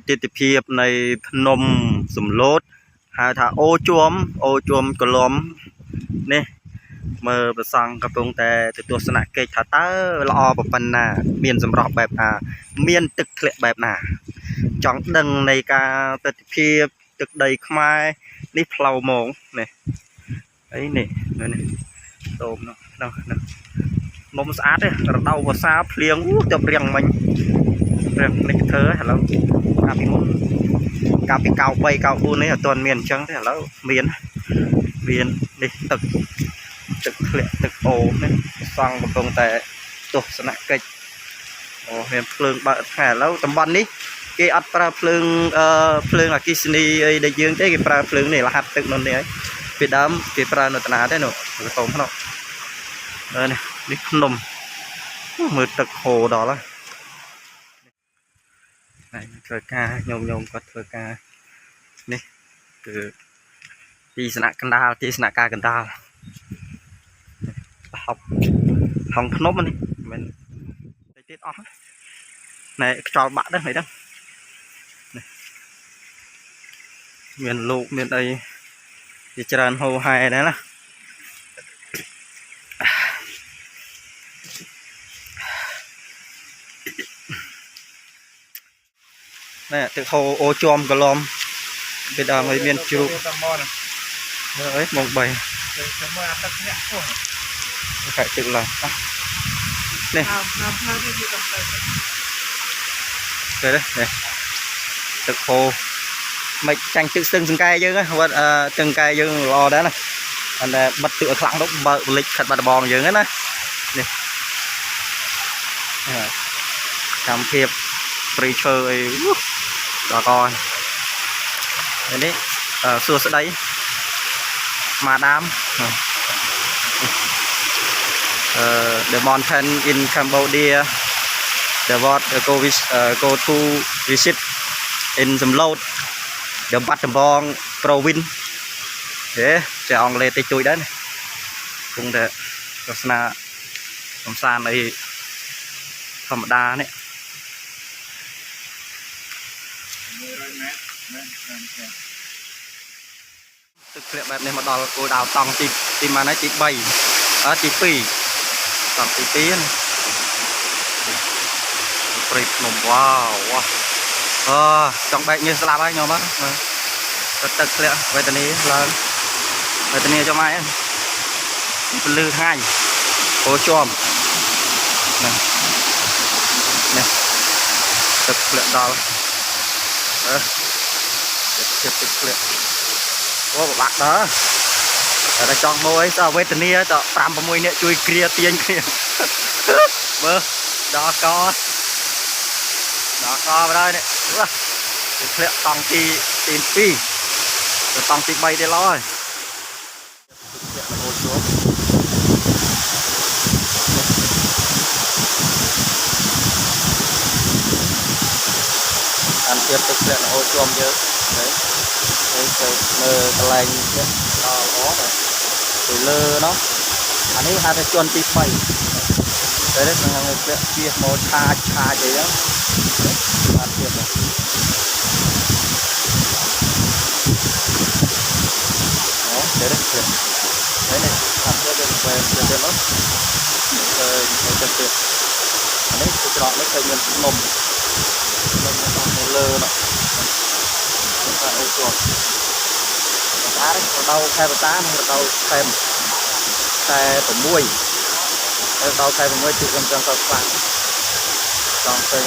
ទិដ្ឋភាពនៃភ្នំសំឡូតហៅថាអូជួមកលំនេះមើលប្រសង់កំពុងតែទស្សនកិច្ចថាតើល្អប៉ុណ្ណាមានសម្រស់បែបណាមានទឹកធ្លាក់បែបណាចង់ដឹងនៃការទិដ្ឋភាពទឹកដីខ្មែរនេះផ្លូវម៉ងនេះអីនេះតោមនោះនំស្អាតទេរដូវវស្សាភ្លៀងទៅរៀងមិញរៀងនេះធ្វើឥឡូវកាលពីមុនកាលពី93 94នេះអត់ទាន់មានអញ្ចឹងទេឥឡូវមាននេះទឹកធ្លាក់ទឹកអូនេះសង់កំពុងតែទស្សនកិច្ចអូមានភ្លើងបើកថ្ងៃឥឡូវតំបន់នេះគេអត់ប្រើភ្លើងអគ្គិសនីអីដែលយើងទេគេប្រើភ្លើងនេះរហ័សទឹកនោះនេះហើយពីដើមគេប្រើនៅតាណាទេនោះធំនោះនេះភ្នំមើលទឹកហូរដល់ហើយធ្វើការញោមគាត់ធ្វើការនេះគឺទីស្នាក់ការកណ្ដាលហងភ្នំនេះមិនតិចទៀតអស់ណែខ្យល់បាក់ហ្នឹងហ្នឹងមានលោកមានអីជាច្រើនហូរហែដែរណាទឹកហូរអូជាំកលំពីដើមឲ្យមានជ្រូកអីមក3កាច់ទឹកឡើងនេះទៅនេះទឹកហូរមិនចាញ់ទឹកស្ទឹងសង្កែយើងហ្នឹងវត្តស្ទឹងកែយើងល្អដែរណាអត់តែបិទទឹកឲ្យខ្លាំងទៅបើកលិចខិតបាត់ដបងយើងហ្នឹងណានេះកម្មភាពព្រៃឈើអីដល់កនេះសួស្ដីម៉ាដាមthe mountain in Cambodia the what go to visit in some load the Battambang province ចេះអង់គ្លេសតិចតួចដែរគង់តែទស្សនាកំសាន្តអីធម្មតានេះទឹកធ្លាក់បែបនេះមកដល់គោលដៅតង់ទីម៉ានហើយទី3ទី2តង់ទី2ព្រៃភ្នំវ៉ាវចង់បែកញើសស្លាប់ហើយញោមទឹកធ្លាក់វេទនាឡើងវេទនាចំហើយពលឺថ្ងៃអូជាប់នេះទឹកធ្លាក់ដល់ទឹកធ្លាក់អូពិបាកដល់តែចង់មើលអីទៅវេទនាទៅ5 6នាក់ជួយគ្រាទាញគ្នាមើលដល់កបណ្ដោយនេះទឹកធ្លាក់តង់ទី2ទៅតង់ទី3ទៀតឡើយអូជួបអានទៀតទឹកធ្លាក់អូជួមយើងទៅមើលកន្លែងនេះដល់ល្អដែរពីលើនោះអានេះហៅថាជាន់ទី3តែនេះនឹងធ្លាក់ជៀសមកឆាចអីហ្នឹងបាទទៀតនេះតែនេះអានេះទៅវិញទៅនោះទៅទៀតអានេះគឺច្រកនេះឃើញមានភ្នំនៅលើនោះថាអូជួបអានេះរដូវខែបតានិងរដូវខែ6រដូវខែ6គឺខ្ញុំចង់ទៅខ្លាំងចង់ទៅ